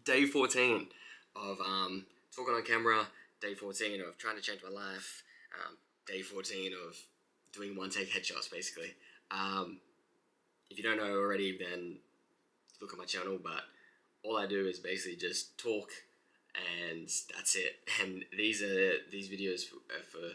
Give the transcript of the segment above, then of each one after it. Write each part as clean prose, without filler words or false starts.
Day 14 of talking on camera. Day 14 of trying to change my life. Day 14 of doing one take headshots, basically. If you don't know already, then look at my channel. But all I do is basically just talk, and that's it. And these videos for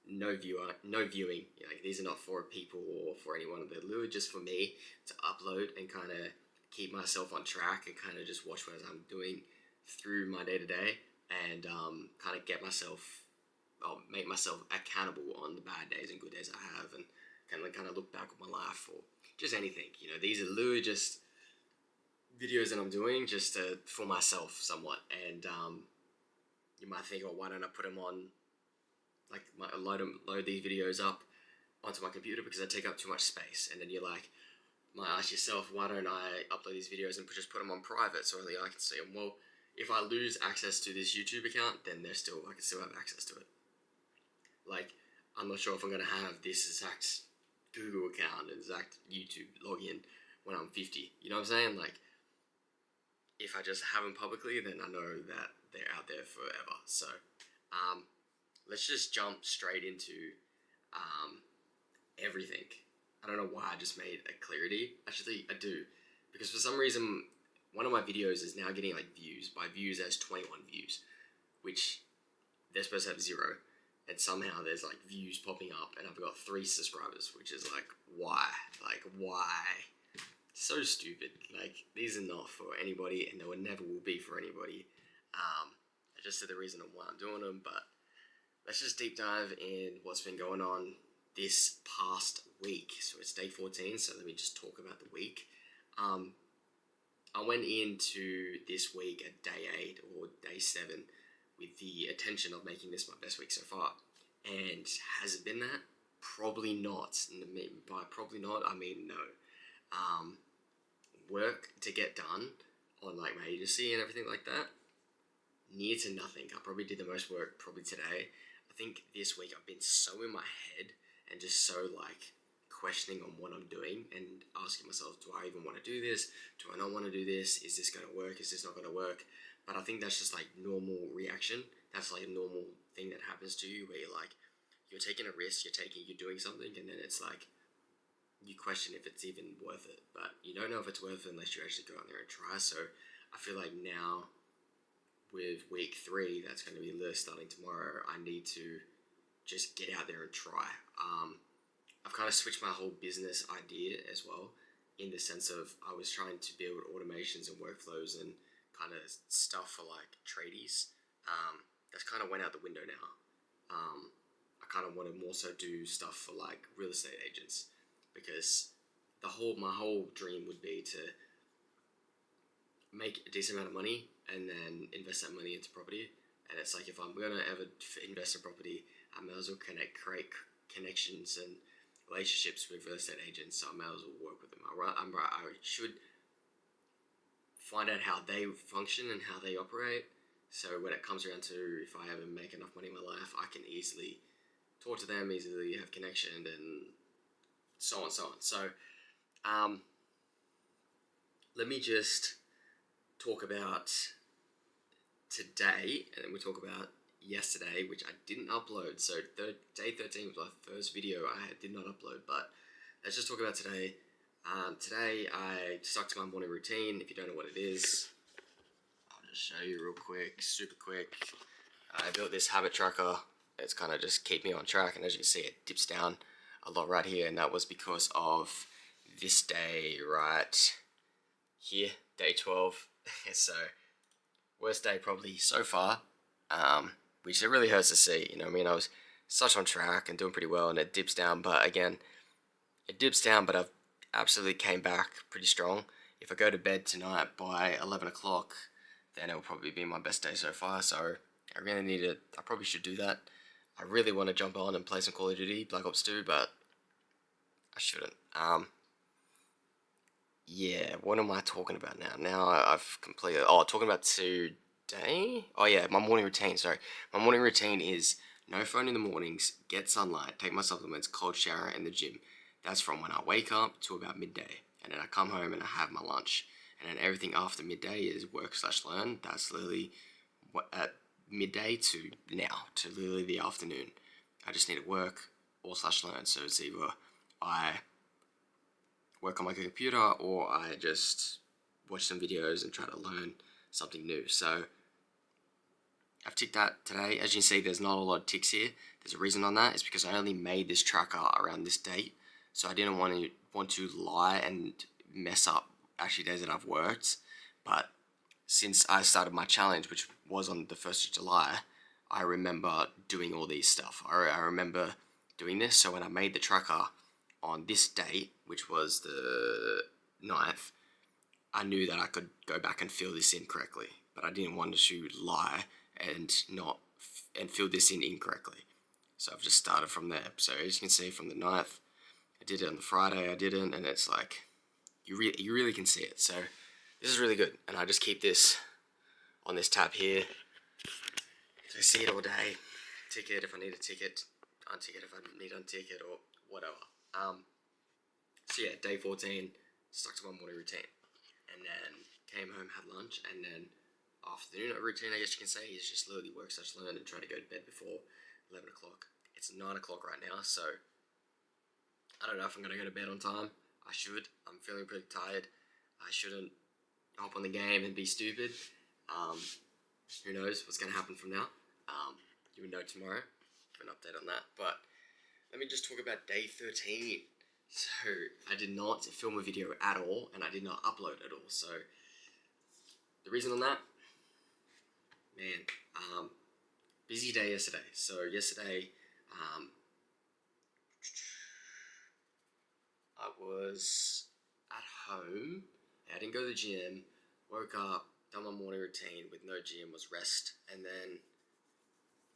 no viewing. Like, these are not for people or for anyone. They're literally just for me to upload and kind of keep myself on track and kind of just watch what I'm doing through my day to day, and kind of make myself accountable on the bad days and good days I have, and kind of look back at my life or just anything. These are literally just videos that I'm doing just for myself somewhat. And you might think, oh, why don't I put them on, like, load these videos up onto my computer because they take up too much space. And then you might ask yourself, why don't I upload these videos and just put them on private so only I can see them? Well, if I lose access to this YouTube account, then I can still have access to it. Like, I'm not sure if I'm going to have this exact Google account and exact YouTube login when I'm 50. You know what I'm saying? Like, if I just have them publicly, then I know that they're out there forever. So, let's just jump straight into everything. I don't know why I just made a clarity. Actually, I do. Because for some reason, one of my videos is now getting views. By views, as 21 views, which they're supposed to have 0. And somehow there's views popping up, and I've got 3 subscribers, which is why? Why? So stupid. These are not for anybody, and they never will be for anybody. I just said the reason why I'm doing them, but let's just deep dive in what's been going on this past week. So it's day 14, so let me just talk about the week. I went into this week at day 8 or day 7 with the intention of making this my best week so far. And has it been that? Probably not. By probably not, I mean no. Work to get done on my agency and everything like that, near to nothing. I probably did the most work probably today. I think this week I've been so in my head and just so questioning on what I'm doing and asking myself, do I even want to do this? Do I not want to do this? Is this going to work? Is this not going to work? But I think that's just normal reaction. That's a normal thing that happens to you, where you're taking a risk, you're doing something, and then it's you question if it's even worth it. But you don't know if it's worth it unless you actually go out there and try. So I feel now with week 3, that's going to be starting tomorrow, I need to just get out there and try. I've kind of switched my whole business idea as well, in the sense of I was trying to build automations and workflows and kind of stuff for tradies. That's kind of went out the window now. I kind of want to more so do stuff for real estate agents, because my whole dream would be to make a decent amount of money and then invest that money into property. And it's if I'm going to ever invest in property, I may as well create connections and relationships with real estate agents, so I may as well work with them. I should find out how they function and how they operate, so when it comes around to if I ever make enough money in my life, I can easily talk to them, easily have connection, and so on. So let me just talk about today, and then we'll talk about yesterday, which I didn't upload. So day 13 was my first video I did not upload. But let's just talk about today. Today I stuck to my morning routine. If you don't know what it is, I'll just show you real quick, super quick. I built this habit tracker. It's kind of just keep me on track, and as you can see, it dips down a lot right here, and that was because of this day right here, day 12. So worst day probably so far, which it really hurts to see. I was such on track and doing pretty well, and it dips down. But again, it dips down, but I've absolutely came back pretty strong. If I go to bed tonight by 11 o'clock, then it'll probably be my best day so far. So I probably should do that. I really want to jump on and play some Call of Duty Black Ops 2, but I shouldn't. Yeah, what am I talking about now? Now I've completely... talking about today? Oh yeah, my morning routine, sorry. My morning routine is no phone in the mornings, get sunlight, take my supplements, cold shower, and the gym. That's from when I wake up to about midday. And then I come home and I have my lunch. and then everything after midday is work/learn. That's literally what at midday to now to literally the afternoon. I just need to work or/learn. So it's either I work on my computer or I just watch some videos and try to learn something new. So I've ticked that today. As you can see, there's not a lot of ticks here. There's a reason on that. It's because I only made this tracker around this date. So I didn't want to lie and mess up actually days that I've worked. But since I started my challenge, which was on the 1st of July, I remember doing all these stuff. I remember doing this. So when I made the tracker on this date, which was the 9th, I knew that I could go back and fill this in correctly. But I didn't want to lie and fill this in incorrectly. So I've just started from there. So as you can see, from the 9th, I did it on the Friday, I didn't, and it's like, you really can see it. So this is really good, and I just keep this on this tab here. So I see it all day, tick it if I need a ticket, untick it if I need to untick it, or whatever. So yeah, day 14, stuck to my morning routine, and then came home, had lunch, and then afternoon routine, I guess you can say, is just literally work/learn and try to go to bed before 11 o'clock. It's 9 o'clock right now, so I don't know if I'm going to go to bed on time. I should. I'm feeling pretty tired. I shouldn't hop on the game and be stupid. Who knows what's going to happen from now. You will know tomorrow. Give an update on that. But let me just talk about day 13. So I did not film a video at all, and I did not upload at all. So the reason on that, man, busy day yesterday. So yesterday, I was at home. I didn't go to the gym. Woke up, done my morning routine with no gym, was rest, and then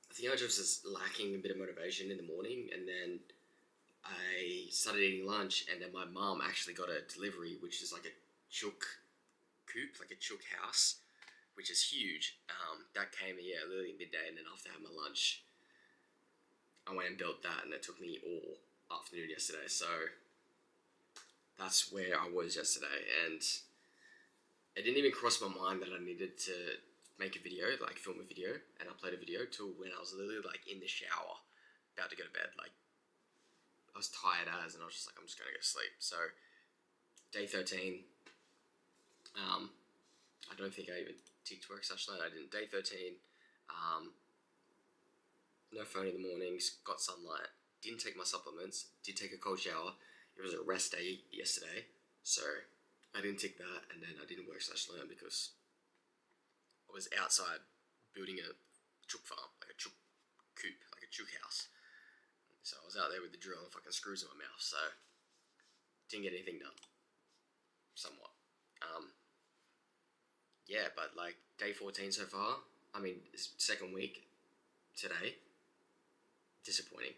I think I just was lacking a bit of motivation in the morning, and then I started eating lunch, and then my mom actually got a delivery, which is like a chook coop, like a chook house, which is huge. That came, literally midday, and then after I had my lunch, I went and built that, and it took me all afternoon yesterday. So that's where I was yesterday, and it didn't even cross my mind that I needed to make a video, like film a video and upload a video, till when I was literally like in the shower, about to go to bed. Like I was tired as, and I was just like, I'm just gonna go to sleep. So day 13, I don't think I even ticked work/learn. I didn't. Day 13, no phone in the mornings, got sunlight, didn't take my supplements, did take a cold shower. It was a rest day yesterday, so I didn't tick that, and then I didn't work/learn because I was outside building a chook farm, like a chook coop, like a chook house. So I was out there with the drill and fucking screws in my mouth, so didn't get anything done. Somewhat. Yeah, but like day 14 so far, I mean, second week today, disappointing.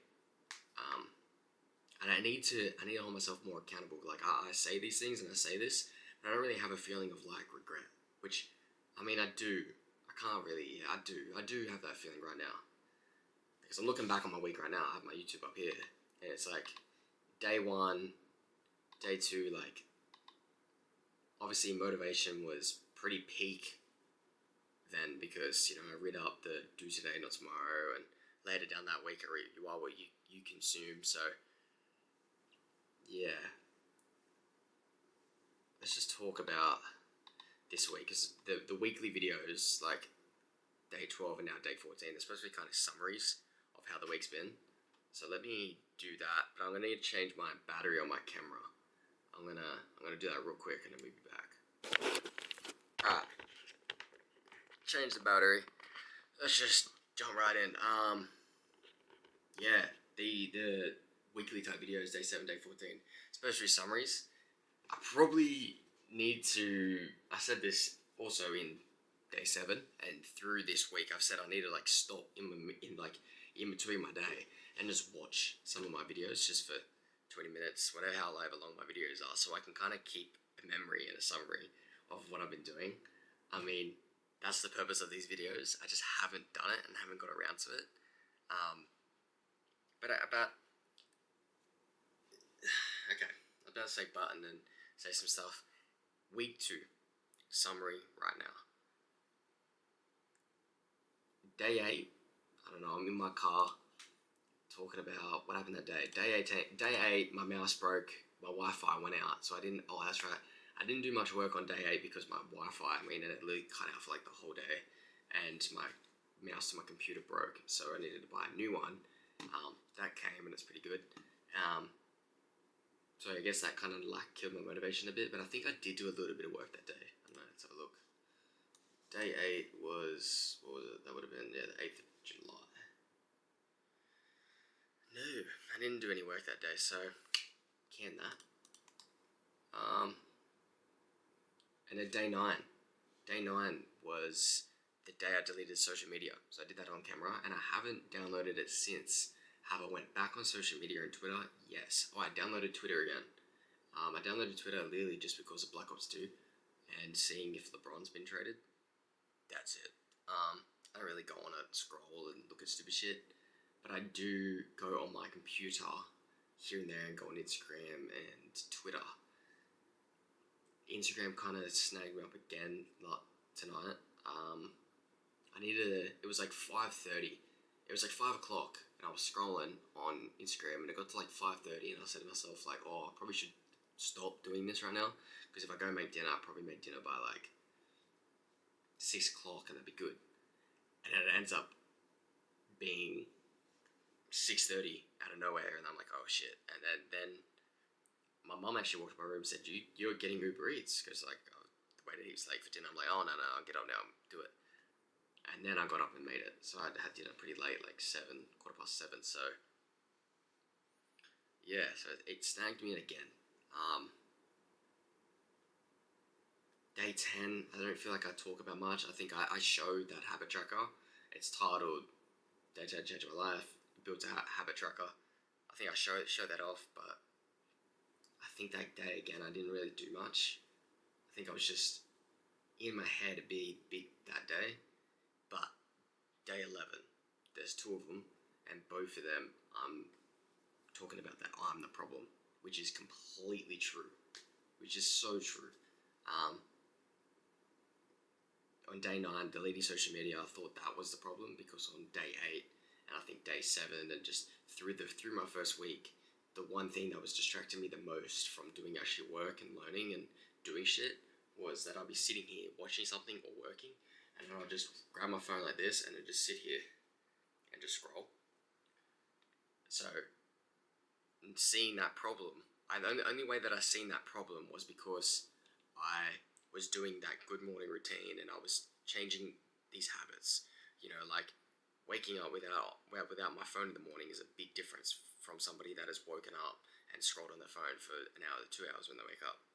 And I need to hold myself more accountable. Like I say these things and I say this, but I don't really have a feeling of like regret, which, I mean, I do. I can't really, I do have that feeling right now. Because I'm looking back on my week right now. I have my YouTube up here, and it's like day 1, day 2, like obviously motivation was pretty peak then, because, I read up the do today, not tomorrow, and later down that week you are what you consume. So yeah, let's just talk about this week, because the weekly videos, like day 12 and now day 14, they're supposed to be kind of summaries of how the week's been. So let me do that, but I'm gonna need to change my battery on my camera. I'm gonna do that real quick, and then we'll be back. Alright, change the battery. Let's just jump right in. Yeah, the weekly type videos, day 7, day 14, especially summaries. I probably need to. I said this also in day 7, and through this week, I've said I need to like stop in between my day and just watch some of my videos just for 20 minutes, however long my videos are, so I can kind of keep a memory and a summary of what I've been doing. I mean, that's the purpose of these videos. I just haven't done it and haven't got around to it. But about okay, I'm about to say but and then say some stuff. Week 2. summary right now. Day 8, I don't know, I'm in my car talking about what happened that day. Day 8, my mouse broke, my Wi-Fi went out, so that's right. I didn't do much work on day 8 because my Wi-Fi, it literally cut out for like the whole day, and my mouse to my computer broke, so I needed to buy a new one. That came and it's pretty good. So I guess that kind of killed my motivation a bit, but I think I did do a little bit of work that day. I don't know, let's have a look. Day 8 was, what was it? That would have been, the 8th of July. No, I didn't do any work that day, so can that. And then day 9 was the day I deleted social media. So I did that on camera, and I haven't downloaded it since. Have I went back on social media and Twitter? Yes. Oh, I downloaded Twitter again. I downloaded Twitter literally just because of Black Ops 2 and seeing if LeBron's been traded. That's it. I don't really go on it, scroll and look at stupid shit, but I do go on my computer here and there and go on Instagram and Twitter. Instagram kind of snagged me up again tonight. It was like 5:30. It was like 5 o'clock, and I was scrolling on Instagram, and it got to like 5:30, and I said to myself, like, oh, I probably should stop doing this right now, because if I go make dinner, I'll probably make dinner by like 6 o'clock, and that'd be good. And then it ends up being 6:30 out of nowhere, and I'm like, oh shit. And then my mum actually walked in my room and said, you're getting Uber Eats, because like I waited heaps late for dinner. I'm like, oh no, I'll get up now and do it. And then I got up and made it, so I had dinner pretty late, like 7:15. So yeah, so it snagged me in again. Day 10, I don't feel like I talk about much. I think I showed that habit tracker. It's titled Day 10 Change My Life, built a habit tracker. I think I showed that off, but I think that day again, I didn't really do much. I think I was just in my head big that day. But day 11, there's 2 of them, and both of them, I'm talking about that I'm the problem, which is completely true, which is so true. On day 9, deleting social media, I thought that was the problem, because on day 8, and I think day 7, and just through my first week, the one thing that was distracting me the most from doing actually work and learning and doing shit was that I'd be sitting here watching something or working, and then I'll just grab my phone like this and then just sit here and just scroll. So, seeing that problem, the only way that I seen that problem was because I was doing that good morning routine, and I was changing these habits. Like waking up without my phone in the morning is a big difference from somebody that has woken up and scrolled on their phone for an hour to 2 hours when they wake up.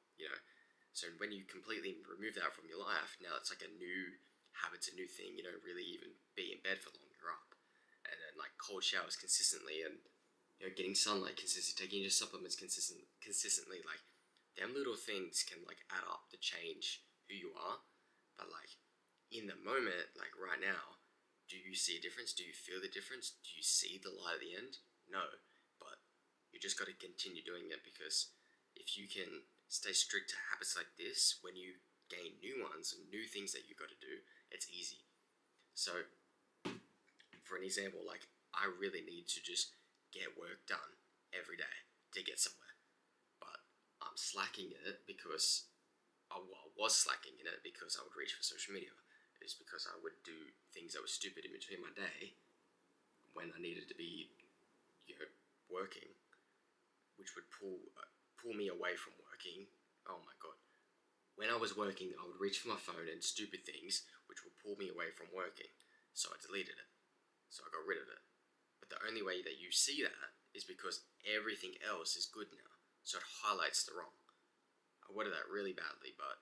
So when you completely remove that from your life, now it's like a new habit, a new thing. You don't really even be in bed for long. You're up, and then like cold showers consistently, and getting sunlight consistently, taking your supplements consistently. Like them little things can like add up to change who you are. But like in the moment, like right now, do you see a difference? Do you feel the difference? Do you see the light at the end? No, but you just got to continue doing it, because if you can stay strict to habits like this, when you gain new ones and new things that you got to do, it's easy. So for an example, like I really need to just get work done every day to get somewhere, but I'm slacking in it because I was slacking in it because I would reach for social media. It's because I would do things that were stupid in between my day when I needed to be, working, which would pull me away from working. Oh my god. When I was working, I would reach for my phone and stupid things which would pull me away from working. So I deleted it. So I got rid of it. But the only way that you see that is because everything else is good now. So it highlights the wrong. I worded that really badly, but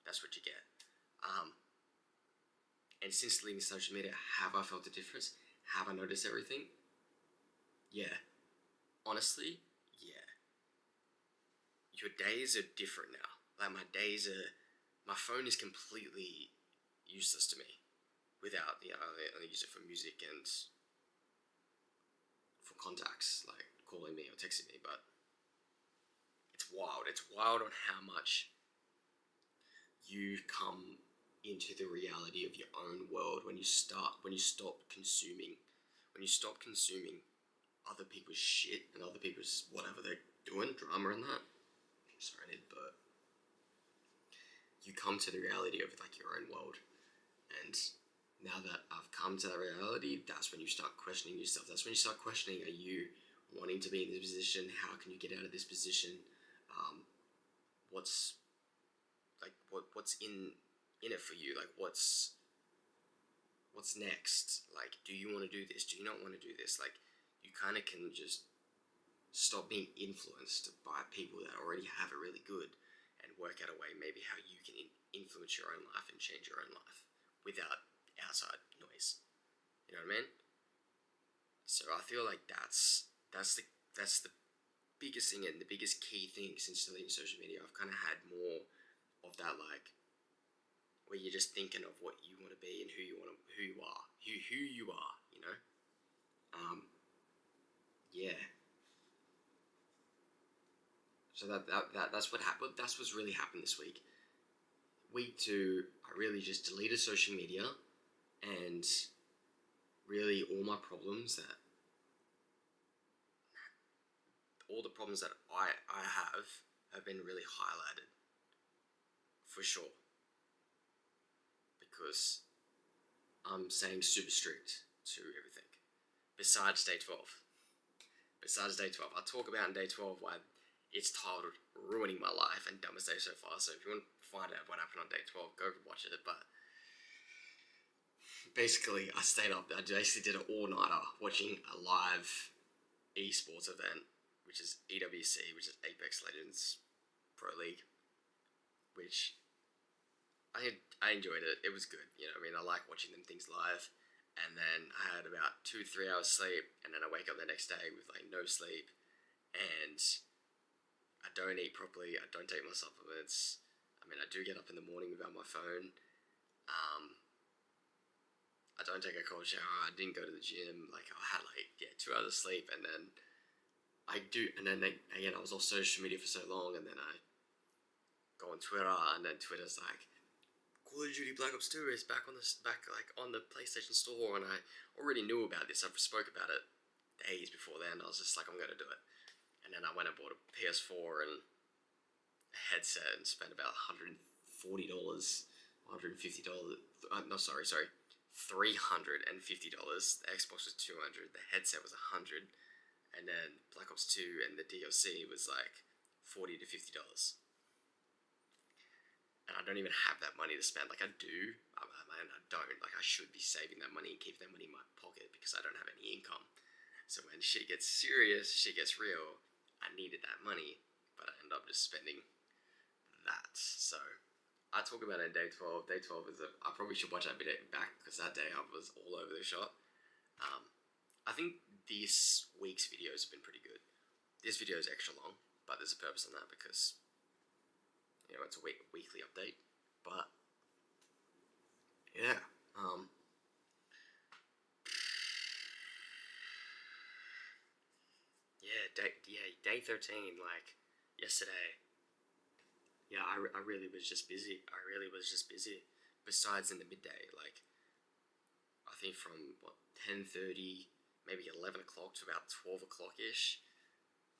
that's what you get. And since deleting social media, have I felt a difference? Have I noticed everything? Yeah. Honestly, yeah. Your days are different now. Like my phone is completely useless to me. Without, I only use it for music and for contacts, like calling me or texting me, but it's wild. It's wild on how much you come into the reality of your own world when you stop consuming other people's shit and other people's whatever they're doing, drama and that. Sorry, I need to burp. You come to the reality of like your own world, and now that I've come to that reality, that's when you start questioning yourself. That's when you start questioning: are you wanting to be in this position? How can you get out of this position? What's in it for you? Like what's next? Like, do you want to do this? Do you not want to do this? Like, you kind of can just stop being influenced by people that already have it really good, and work out a way maybe how you can influence your own life and change your own life without outside noise. You know what I mean? So I feel like that's the biggest thing and the biggest key thing since deleting social media. I've kind of had more of that, like, where you're just thinking of what you want to be and who you are, you know? Yeah. So that's what happened. That's what's really happened this week. Week 2, I really just deleted social media, and really all the problems that I have been really highlighted, for sure. Because I'm staying super strict to everything. Besides day 12. I'll talk about in day 12 why it's titled Ruining My Life and Dumbest Day So Far. So if you want to find out what happened on day 12, go watch it. But basically, I stayed up. I basically did an all-nighter watching a live esports event, which is EWC, which is Apex Legends Pro League, which I enjoyed it. It was good. You know what I mean? I like watching them things live. And then I had about 2-3 hours sleep, and then I wake up the next day with like no sleep, and I don't eat properly. I don't take my supplements. I mean, I do get up in the morning without my phone. I don't take a cold shower. I didn't go to the gym. Like, I had 2 hours of sleep, and then again, I was off social media for so long, and then I go on Twitter, and then Twitter's like, Call of Duty Black Ops 2 is back on the PlayStation Store, and I already knew about this. I spoke about it days before then. I was just like, I'm gonna do it. And then I went and bought a PS4 and a headset and spent about $140, $150. No, sorry, $350. The Xbox was $200. The headset was $100, and then Black Ops 2 and the DLC was like $40 to $50. And I don't even have that money to spend. Like, I do, and I don't. Like, I should be saving that money and keep that money in my pocket because I don't have any income. So when shit gets serious, shit gets real, I needed that money, but I end up just spending that. So I talk about it in day 12. Day 12 is I probably should watch that video back because that day I was all over the shop. I think this week's videos have been pretty good. This video is extra long, but there's a purpose on that because it's a weekly update. But yeah, day 13. Like yesterday, I really was just busy. Besides in the midday, like I think from 10:30, maybe 11 o'clock to about 12 o'clock ish,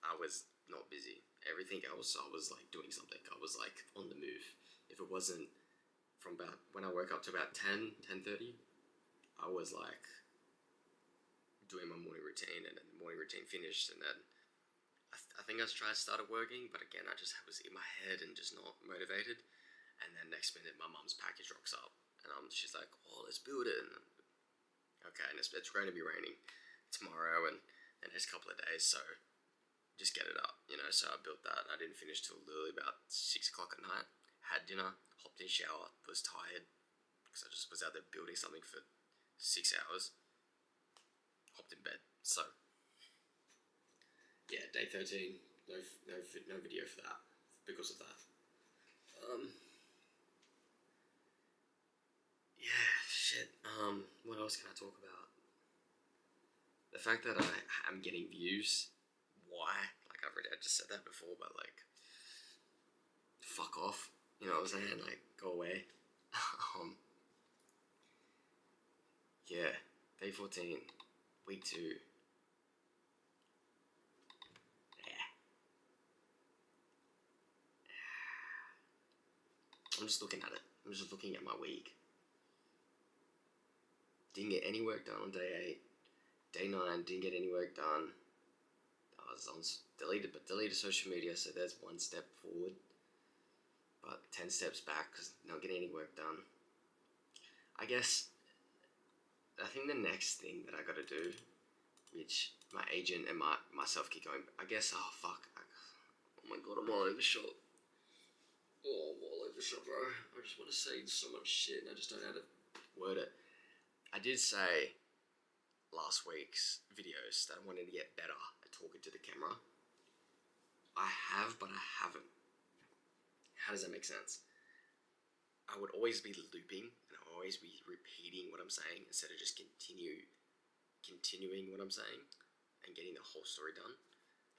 I was not busy. Everything else, I was like doing something. I was like on the move. If it wasn't from about when I woke up to about 10:30, I was like doing my morning routine, and then the morning routine finished, and then I think I started working, but again, I just was in my head and just not motivated. And then next minute, my mum's package rocks up, and she's like, "Oh, let's build it." And okay, and it's going to be raining tomorrow and the next couple of days, so just get it up, So I built that. I didn't finish till literally about 6 o'clock at night. Had dinner, hopped in shower, was tired because I just was out there building something for 6 hours. Hopped in bed. So yeah, day 13. No video for that because of that. Yeah, shit. What else can I talk about? The fact that I am getting views. Why? Like I just said that before, but like, fuck off. You know what I'm saying? Like, go away. Yeah, day 14, week 2. Yeah. I'm just looking at it. I'm just looking at my week. Didn't get any work done on day 8. Day 9, didn't get any work done. I was on deleted social media, so there's one step forward. But 10 steps back because not getting any work done. I think the next thing that I gotta do, which my agent and myself keep going, oh my god, I'm all over the shop. Oh, I'm all over the shop, bro. I just want to say so much shit and I just don't know how to word it. I did say last week's videos that I wanted to get better at talking to the camera. I have, but I haven't. How does that make sense? I would always be looping and I would always be repeating what I'm saying instead of just continuing what I'm saying and getting the whole story done.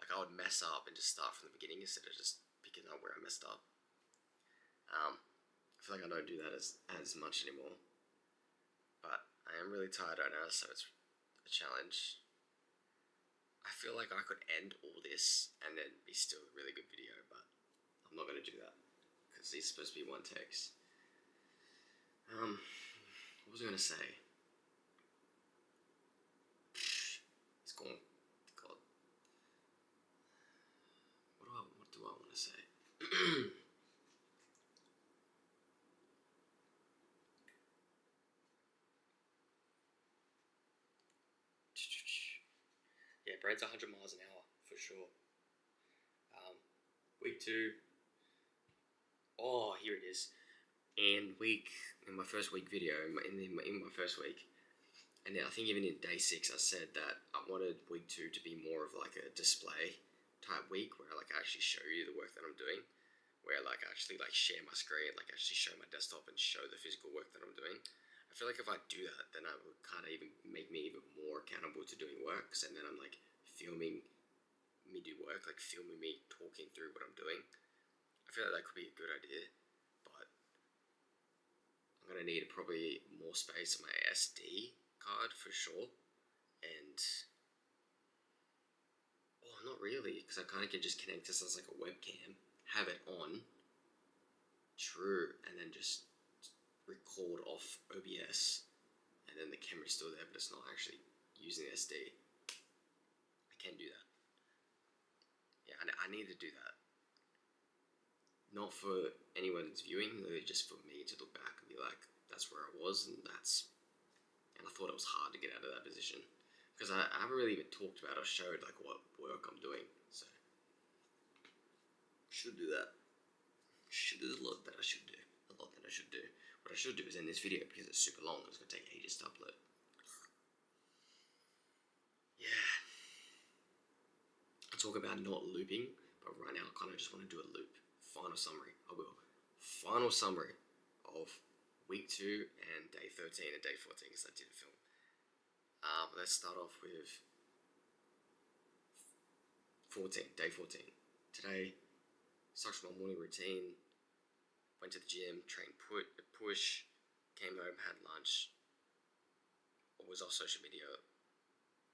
Like I would mess up and just start from the beginning instead of just picking up where I messed up. I feel like I don't do that as much anymore. But I am really tired right now, so it's a challenge. I feel like I could end all this and then be still a really good video, but I'm not going to do that because these are supposed to be one takes. What was I going to say? It's gone. God. What do I want to say? Yeah, brain's 100 miles an hour for sure. Week 2. Oh, here it is. In my first week video, in my first week, and I think even in day 6, I said that I wanted week 2 to be more of like a display type week where I actually show you the work that I'm doing, where I actually share my screen, actually show my desktop and show the physical work that I'm doing. I feel like if I do that, then it would kind of even make me even more accountable to doing work. So then I'm filming me do work, filming me talking through what I'm doing. I feel like that could be a good idea, but I'm gonna need probably more space on my SD card for sure. And not really, because I kind of can just connect this as a webcam, have it on, true, and then just record off OBS, and then the camera's still there, but it's not actually using SD. I can do that. Yeah, I need to do that. Not for anyone's viewing, literally just for me to look back and be like, that's where I was, and I thought it was hard to get out of that position. Because I haven't really even talked about or showed what work I'm doing, so should do that. There's a lot that I should do. What I should do is end this video because it's super long. It's gonna take ages to upload. Yeah. I talk about not looping, but right now I kind of just want to do a loop. Final summary. I will. Final summary of week 2 and day 13 and day 14 because I did a film. Let's start off with day 14. Today, starts my morning routine. Went to the gym, trained push, came home, had lunch, was off social media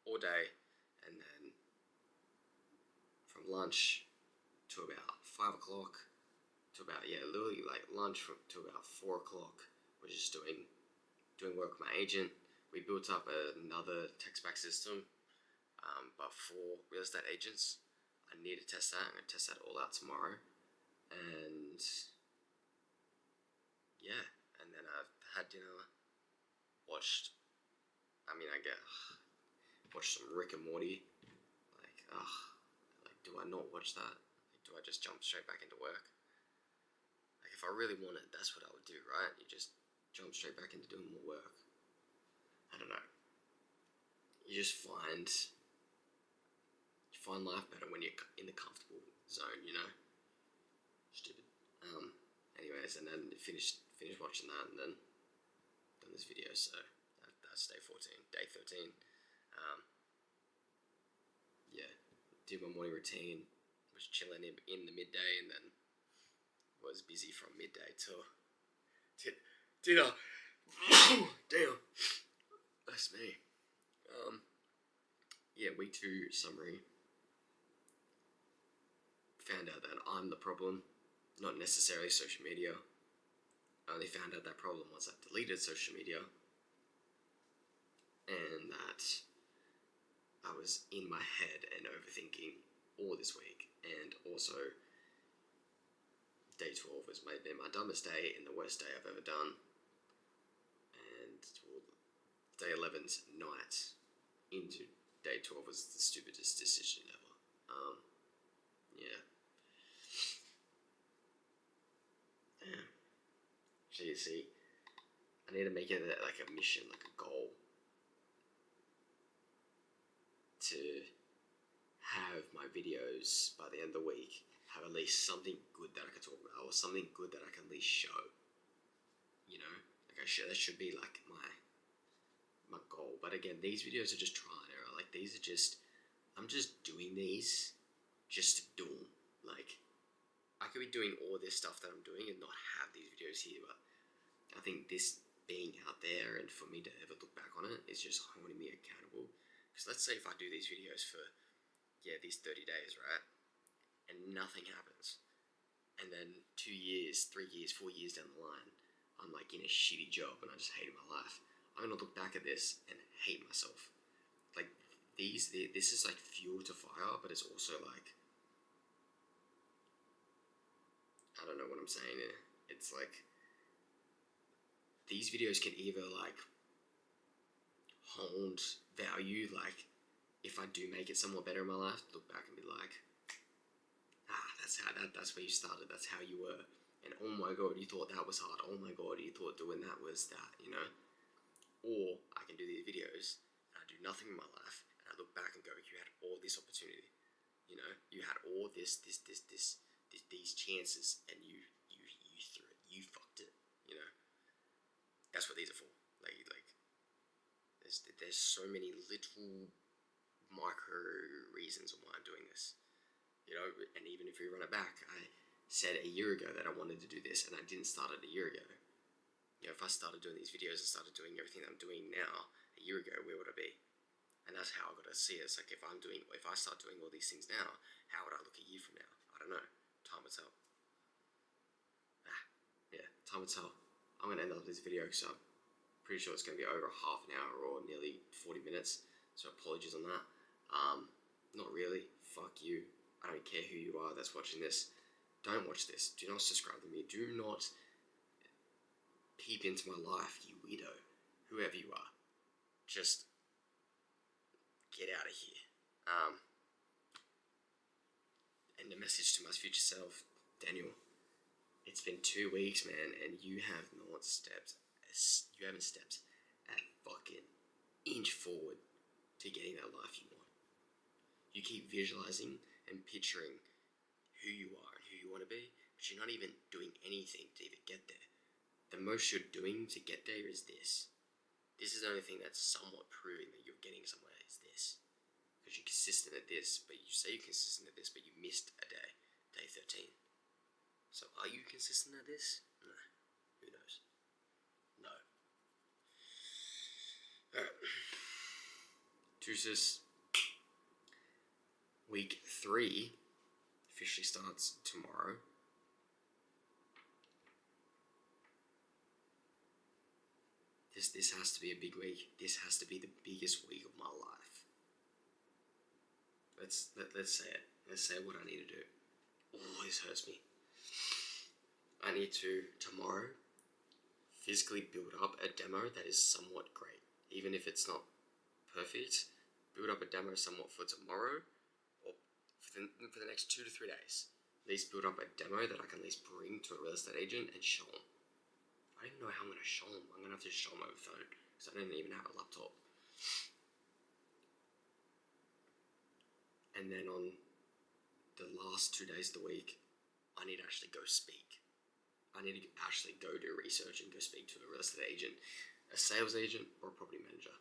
all day, and then from lunch to about 5 o'clock to about, literally lunch to about 4 o'clock, we're just doing work with my agent. We built up another text-back system, but for real estate agents. I need to test that. I'm going to test that all out tomorrow. And yeah, and then I've had dinner, watched some Rick and Morty. Do I not watch that? Do I just jump straight back into work? If I really wanted, that's what I would do, right? You just jump straight back into doing more work. I don't know. You just find life better when you're in the comfortable zone, you know? Stupid. Anyways, and then finished watching that and then done this video, so that's day 14. Day 13. Yeah, did my morning routine, was chilling in the midday, and then was busy from midday till dinner. Damn, that's me. Yeah, week 2 summary. Found out that I'm the problem, not necessarily social media. I only found out that problem once I deleted social media, and that I was in my head and overthinking all this week. And also, day 12 was maybe my dumbest day and the worst day I've ever done. And day 11's night into day 12 was the stupidest decision ever. Yeah. Yeah. So you see, I need to make it like a mission, like a goal, to have my videos by the end of the week have at least something good that I can talk about, or something good that I can at least show. You know, like that should be like my goal. But again, these videos are just trial and error. Like these are just, I'm just doing these just to do them. Like I could be doing all this stuff that I'm doing and not have these videos here, but I think this being out there and for me to ever look back on it is just holding me accountable. Because let's say if I do these videos for these 30 days, right, and nothing happens, and then 2 years, 3 years, 4 years down the line, I'm like in a shitty job and I just hated my life. I'm gonna look back at this and hate myself. Like this is like fuel to fire, but it's also like, I don't know what I'm saying here. It's like these videos can either like hold value, like if I do make it somewhat better in my life, look back and be like, that's where you started, that's how you were, and oh my god, you thought that was hard, oh my god, you thought doing that was that, you know. Or I can do these videos and I do nothing in my life and I look back and go, you had all this opportunity, you know, you had all these chances and you threw it, you fucked it, you know. That's what these are for. Like there's so many little micro reasons why I'm doing this, you know. And even if we run it back, I said a year ago that I wanted to do this and I didn't start it a year ago. You know, if I started doing these videos and started doing everything that I'm doing now a year ago, where would I be? And that's how I got to see it. It's like if I start doing all these things now, how would I look a year from now? I don't know. Time will tell. Yeah, time will tell. I'm gonna end up this video because I'm pretty sure it's gonna be over half an hour or nearly 40 minutes. So apologies on that. Not really. Fuck you. I don't care who you are that's watching this. Don't watch this. Do not subscribe to me. Do not peep into my life, you weirdo. Whoever you are. Just get out of here. And the message to my future self, Daniel, it's been 2 weeks, man, and you haven't stepped a fucking inch forward to getting that life you want. You keep visualizing and picturing who you are and who you want to be, but you're not even doing anything to even get there. The most you're doing to get there is this. This is the only thing that's somewhat proving that you're getting somewhere, is this. Because you're consistent at this, but you say you're consistent at this, but you missed a day, day 13. So are you consistent at this? No. Who knows? No. Alright. Deuces. Week 3 officially starts tomorrow. This has to be a big week. This has to be the biggest week of my life. Let's say it. Let's say what I need to do. Oh, this hurts me. I need to, tomorrow, physically build up a demo that is somewhat great. Even if it's not perfect, build up a demo somewhat for tomorrow, or for the next 2 to 3 days. At least build up a demo that I can at least bring to a real estate agent and show them. I don't even know how I'm going to show them. I'm going to have to show them over the phone because I don't even have a laptop. And then on the last 2 days of the week, I need to actually go speak. I need to actually go do research and go speak to a real estate agent, a sales agent, or a property manager.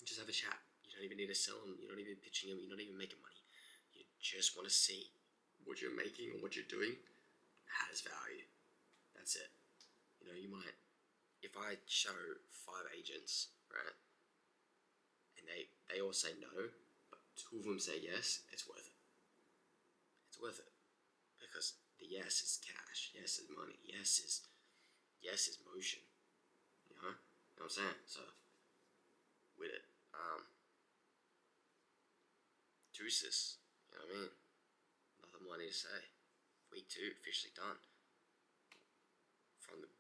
And just have a chat. You don't even need to sell them. You're not even pitching them. You're not even making money. You just want to see what you're making or what you're doing, has value. That's it. You know, you might, if I show 5 agents, right, and they all say no, but 2 of them say yes, it's worth it. It's worth it. Because the yes is cash, yes is money, yes is motion. You know what I'm saying? So with it. Deuces. You know what I mean? Nothing more I need to say. Week 2 officially done. From the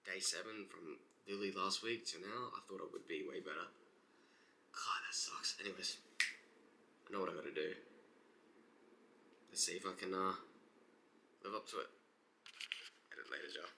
day 7 from literally last week to now, I thought it would be way better. God, that sucks. Anyways, I know what I gotta do. Let's see if I can live up to it. Edit later, Joe.